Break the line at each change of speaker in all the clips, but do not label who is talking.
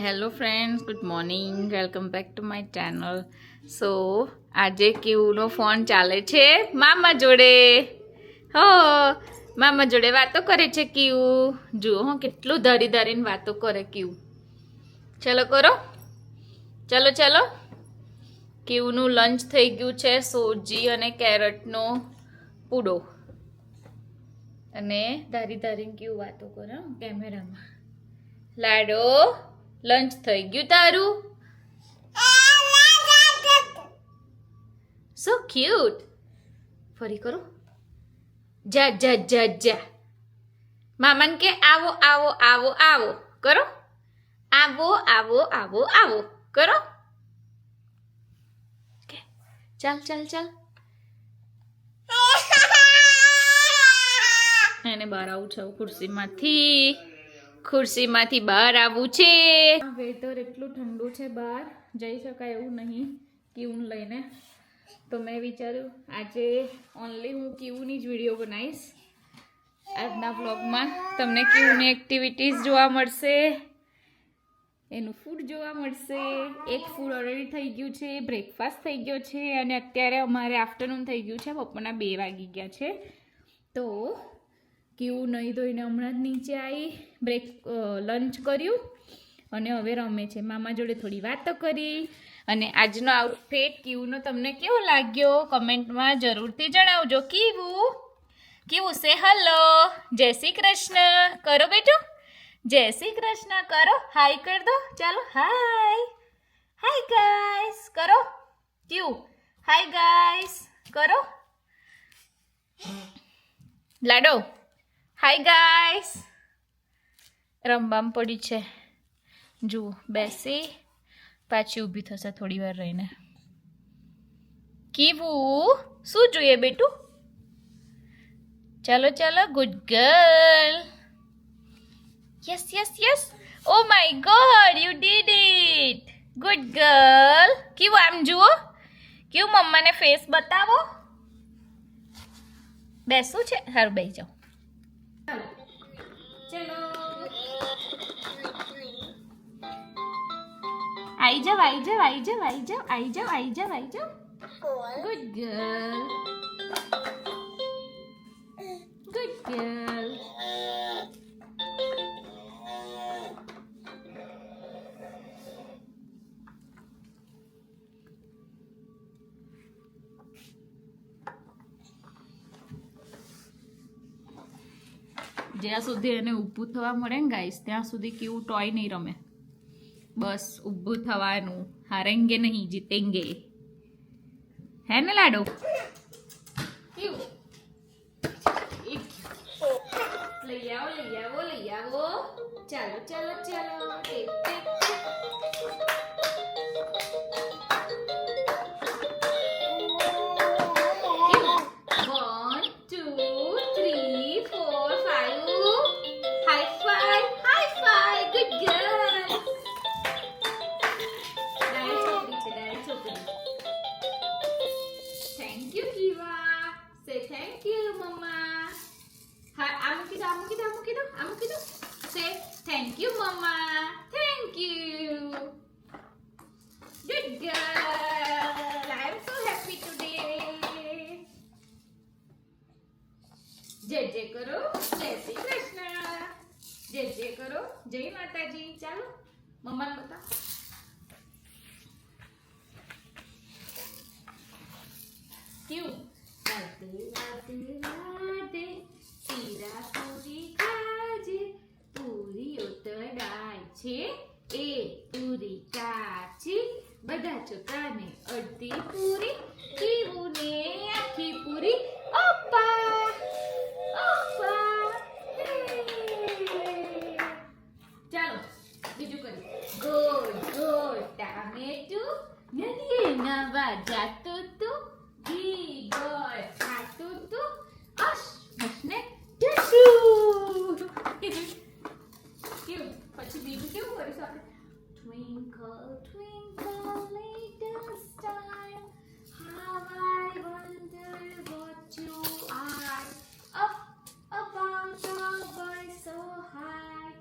Hello friends, good morning. Welcome back to my channel. So આજે કેવુનો phone ચાલે છે મામા જોડે. હો મામા જોડે વાતો કરે છે કેવુ. જુઓ હો કેટલું ધરી ધરીને વાતો કરે કેવુ. ચલો કરો, ચલો ચલો. કેવુનું લંચ થઈ ગયું છે. સોજી અને કેરેટનો પૂડો. અને ધારી ધારીને કેવું વાતો કરે કેમેરામાં. લાડો લંચ થઈ ગયું તારું. સો ક્યુટ. ફરી કરો. જા જા જા જા. મામાને કે આવો આવો આવો આવો કરો. આવો આવો આવો આવો કરો. ચાલ ચાલ ચાલ. એને બહાર આવું છે ખુરશીમાંથી બહાર આવવું છે. વેધર એટલું ઠંડુ છે, બહાર જઈ શકાય એવું નહીં કીવું લઈને. તો મેં વિચાર્યું આજે ઓનલી હું કીવુંની જ વિડીયો બનાવીશ. આજના બ્લોગમાં તમને કીવુંની એક્ટિવિટીઝ જોવા મળશે, એનું ફૂડ જોવા મળશે. એક ફૂડ ઓલરેડી થઈ ગયું છે, બ્રેકફાસ્ટ થઈ ગયો છે અને અત્યારે અમારે આફ્ટરનૂન થઈ ગયું છે. બપોરના 2 વાગી ગયા છે. તો કેવું નહીં ધોઈને હમણાં જ નીચે આવી લંચ કર્યું અને હવે રમે છે. મામા જોડે થોડી વાતો કરી. અને આજનો આઉટફિટ કેવુંનો તમને કેવો લાગ્યો કમેન્ટમાં જરૂરથી જણાવજો. કેવું સે હલો, જય શ્રી કૃષ્ણ કરો બેટું. જય શ્રી કૃષ્ણ કરો. હાય કર દો. ચાલો હાય. હાય ગાઈસ કરો. કેવું હાય ગાઈસ કરો. લાડો હાય ગાઈસ. રમવામ પડી છે. જુઓ બેસી પાછી ઊભી થશે થોડી વાર રહીને. કીવું શું જોઈએ બેટું. ચાલો ચાલો good girl. Yes yes yes. O my God you did it. Good girl. કેવું આમ જુઓ. કેવું મમ્માને ફેસ બતાવો. બેસવું છે. સારું બેસી જાઓ. ચલો આઈ જાવ આઈ જાવ આઈ જાવ આઈ જાવ આઈ જાવ આઈ જાવ આઈ જાવ. Good girl good girl. જ્યાં સુધી એને ઊભું થવા મળે ને ગાઈસ ત્યાં સુધી કેવું ટોય નહીં રમે. બસ ઊભું થવાનું. હારેંગે નહીં જીતેંગે. હે ને લાડો. લઈ આવો લઈ આવો લઈ આવો. ચાલો ચાલો ચાલો. 1 2 3 4 5. 5 5. Hi 5. Good girl. Nice. Thank you, mama. Thank you. Good girl. Jai jai કરો. જય શ્રી કૃષ્ણ. જય જય કરો. જય માતાજી. ચાલો મમ્માને બતાવો. ક્યું રાધે રાધે રાધે. શીરા પૂરી ખાજે. પૂરીઓ તળાય છે એ પૂરી કાચી. બધા છોકરાને અડધી પૂરી. કેવું ને આખી પૂરી. ઓપા ઓપા. ચાલો બીજું કરીએ. ગોળ ગોળ ટામેટું. નદીએ નાવા જાતું તું. ઘી ગોળ ખાતું તું. અશ મશને ટસુ. કેવું પછી બીજું કેવું કરીશું આપણે. Twinkle twinkle little star, how I wonder what you are. Up above the world so high,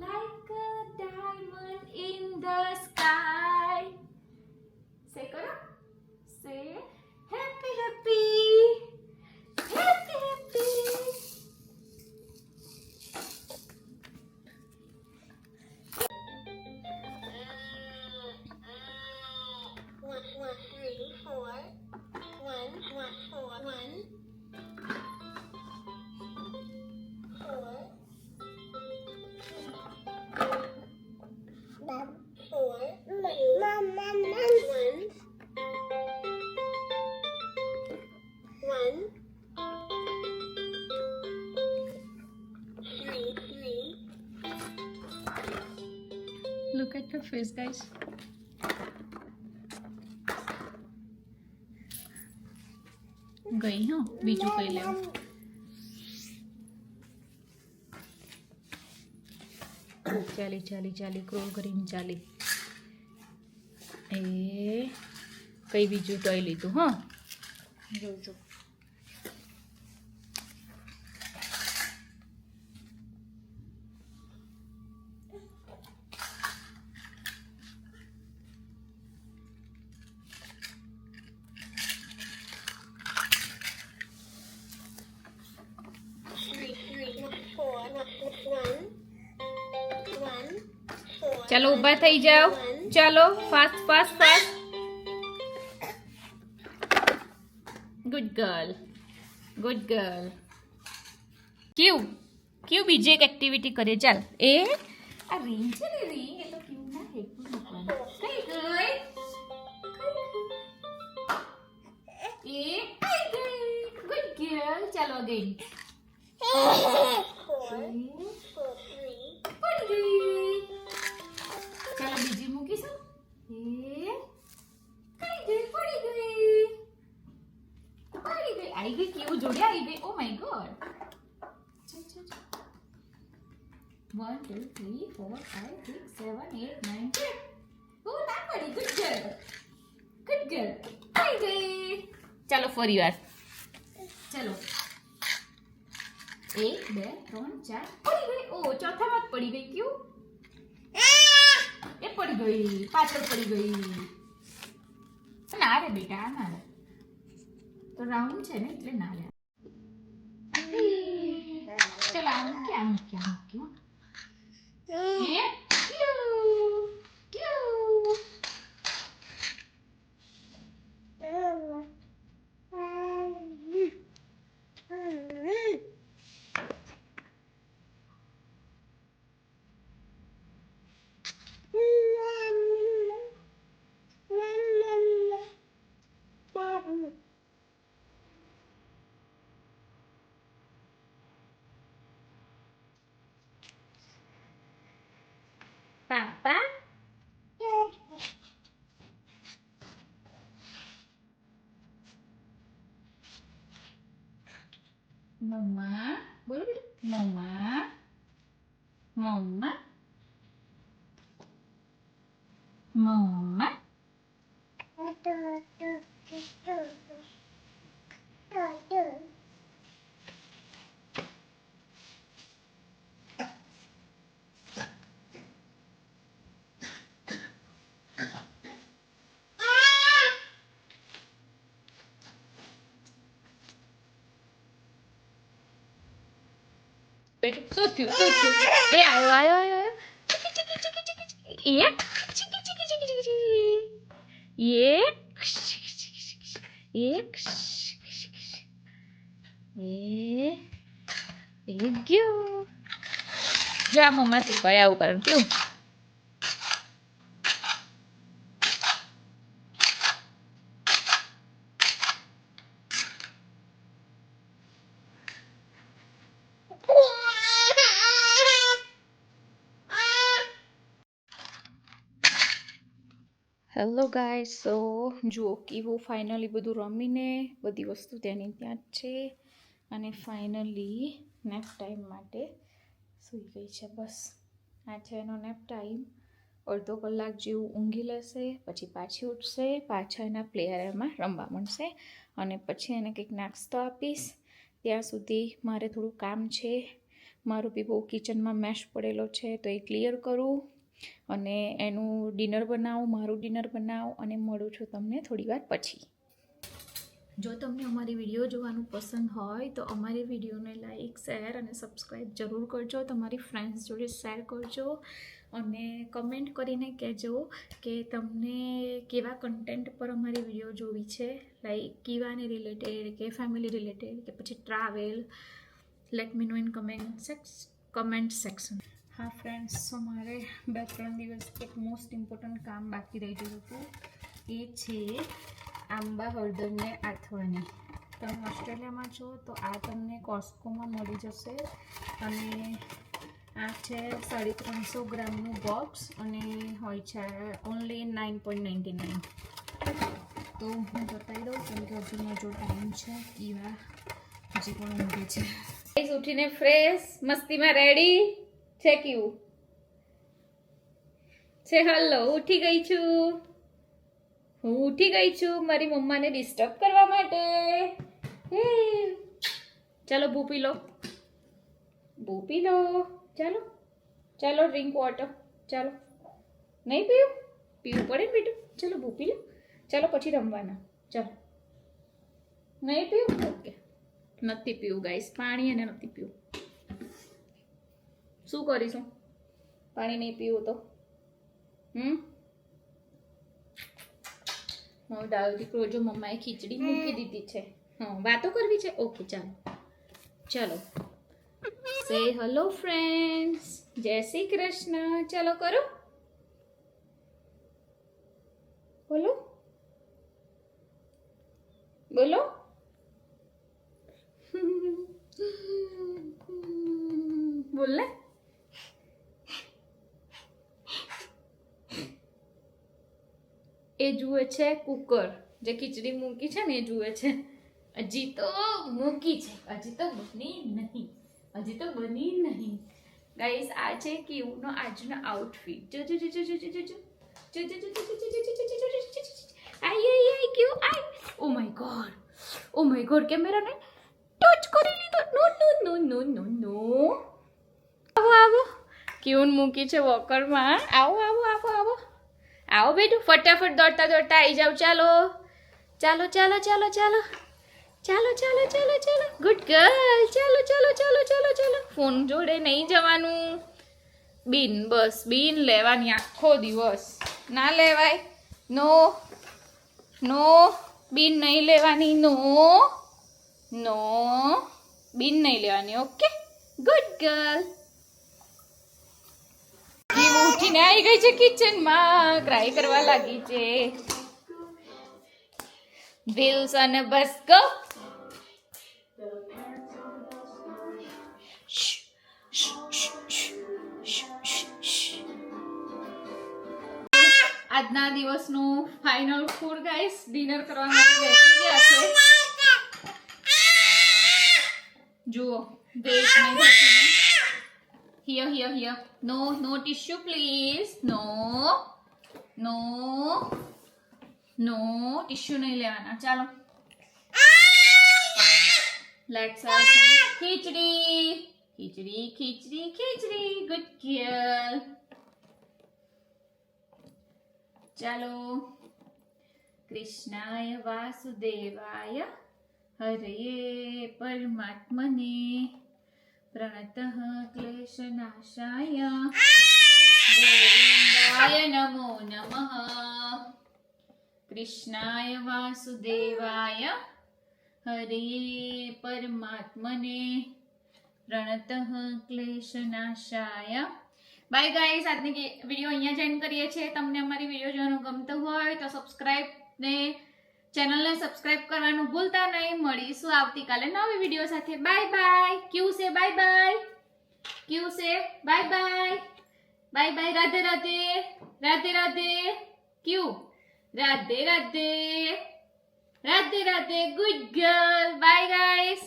like a diamond in look at your face guys. ગઈ હા, બીજું કઈ લેવું. ચાલી ક્રોલ કરીને ચાલી. એ કઈ બીજું ટોય લીધું હા, જોજો. ચાલો ઊભા થઈ જાઓ. ચાલો fast fast fast. Good girl, good girl. ક્યુ બીજી એક એક્ટિવિટી કરે. ચાલ એ આ રીંગ છે ને, રીંગ એ તો ક્યુ ના હેઠું મૂકવાનું. કઈ ગઈ? એ કઈ ગઈ? Good girl. ચાલો અગેન. પડી ગઈ. ચાલો બીજી મૂકીશું. એ કઈ ગઈ? પડી ગઈ. પડી ગઈ. આવી ગઈ કેવું જોડે આવી ગઈ. ઓ માય ગોડ. 1 2 3 4 5 6 7 8 9 10. ઓ ના પડી. Good girl, good girl. આવી ગઈ. ચાલો ફરી વાર. ચાલો 1 2 3 4. પડી ગઈ. ઓ ચોથામાં જ પડી ગઈ. ક્યું એ પડી ગઈ. પાછળ પડી ગઈ. ના રે બેટા, ના રે. તો રાઉન્ડ છે ને એટલે ના રે. ચલો આમ ક્યાં મૂક્યું? Papa? Mama? Boleh? Mama? Mama? Mama? શું થયું? એ આયો. એક ગયો. જા મમ્મા શીખવાય આવું કરવાનું. કેવું? Hello guys. સો જુઓ કેવું ફાઇનલી બધું રમીને બધી વસ્તુ ત્યાંની ત્યાં જ છે. અને ફાઇનલી નેપ ટાઈમ માટે સૂઈ ગઈ છે. બસ આ છે એનો નેપ ટાઈમ. અડધો કલાક જેવું ઊંઘી લેશે, પછી પાછી ઉઠશે, પાછા એના પ્લે એરિયામાં રમવા માંડશે. અને પછી એને કંઈક નાસ્તો આપીશ. ત્યાં સુધી મારે થોડું કામ છે. મારું બી બહુ કિચનમાં મેશ પડેલો છે તો એ ક્લિયર કરું અને એનું ડિનર બનાવું, મારું ડિનર બનાવું અને મળું છું તમને થોડી વાર પછી. જો તમને અમારી વિડીયો જોવાનું પસંદ હોય તો અમારી વિડીયોને લાઈક, શેર અને સબસ્ક્રાઈબ જરૂર કરજો. તમારી ફ્રેન્ડ્સ જોડે શેર કરજો અને કમેન્ટ કરીને કહેજો કે તમને કેવા કન્ટેન્ટ પર અમારી વિડીયો જોવી છે. લાઈક કીવાને રિલેટેડ કે ફેમિલી રિલેટેડ કે પછી travel. Let me no in comment section. હા ફ્રેન્ડ્સ, સો મારે 2-3 દિવસ એક મોસ્ટ ઇમ્પોર્ટન્ટ કામ બાકી રહી ગયું હતું. એ છે આંબા હળદરને આથવાની. તમે ઓસ્ટ્રેલિયામાં છો તો આ તમને કોસ્કોમાં મળી જશે અને આ છે 350 ગ્રામનું બોક્સ અને હોય છે ઓનલી 9.99. તો હું બતાવી દઉં કેમ કે હજુ મારો જો ટાઈમ છે ઈવા હજી પણ ઊંઘી છે. ગાઈસ ઉઠીને ફ્રેશ મસ્તીમાં રેડી છે. કેવું છે? હલો, ઉઠી ગઈ છું. હું ઉઠી ગઈ છું મારી મમ્માને ડિસ્ટર્બ કરવા માટે. ચાલો બૂ પી લો, બૂ પી લો. ચાલો ચાલો ડ્રિંક વોટર. ચાલો, નહીં પીવું? પીવું પડે ને બેટું. ચાલો બૂ પી લો. ચાલો પછી રમવાના. ચાલો, નહીં પીવું? ઓકે, નથી પીવું ગાઈસ પાણી, અને નથી પીવું. શું કરીશું પાણી નહીં પીવું તો? દાળ દીકરો જો મમ્માએ ખીચડી મૂકી દીધી છે. હા, વાતો કરવી છે? ઓકે ચાલો ચાલો. સે હેલો ફ્રેન્ડ્સ, જય શ્રી કૃષ્ણ. ચાલો કરો, બોલો બોલો. બોલ ને. એ જુએ છે કુકર, જે ખીચડી મૂકી છે ને એ જુએ છે. હજી તો મૂકી છે, હજી તો બની નહીં, હજી તો બની નહીં. ગાઈસ આ છે કેવુંનો આજનો આઉટફિટ. જો જો જો જો જો જો જો જો આઈ ક્યુ આઈ. Oh my god, oh my god, કેમેરાને ટચ કરી લીધો. નો નો નો નો નો નો. આવો આવો, ક્યુન મૂકી છે વોકરમાં. આવો આવો આવો આવો આવો બેટું, ફટાફટ દોડતા દોડતા આવી જાવ. ચાલો ચાલો ચાલો ચાલો ચાલો ચાલો ચાલો ચાલો ચાલો. Good girl. ચાલો ચાલો ચાલો ચાલો ચાલો. ફોન જોડે નહીં જવાનું. બીન, બસ બીન લેવાની આખો દિવસ. ના લેવાય. નો નો, બીન નહીં લેવાની. નો નો, બીન નહીં લેવાની. Okay, good girl. ઉઠીને આવી ગઈ છે કિચનમાં, ક્રાય કરવા લાગી છે. વિલ્સ અને બસ ગો. આજના દિવસનું ફાઇનલ ફૂડ ગાઈસ, ડિનર કરવા માટે બેસી ગયા છે. જુઓ, વેટ નહીં થતું. Here, here, here. No, no tissue, please. No, no, no tissue નહીં લેવાના. ચાલો. Let's have some khichdi, khichdi, khichdi, khichdi. Good girl. ચાલો. કૃષ્ણાય વાસુદેવાય હરયે પરમાત્મને પ્रणतः क्लेशनाशाय गोविन्दाय नमो नमः. कृष्णाय वासुदेवाय हरे परमात्मने प्रणतः क्लेशनाशाय. બાય ગાઈસ, આજની વિડીયો અહીંયા જ એન્ડ કરીએ છીએ. તમને અમારી વિડીયો જોવાનું ગમતું હોય તો ચેનલને સબસ્ક્રાઇબ કરવાનું ભૂલતા નહીં. મળીશું આવતીકાલે નવી વિડીયો સાથે. By bye. ક્યુ સે બાય બાય, ક્યુ સે bye bye, bye bye. Radhe Radhe, Radhe Radhe. ક્યુ Radhe Radhe, Radhe Radhe. Good girl. Bye guys.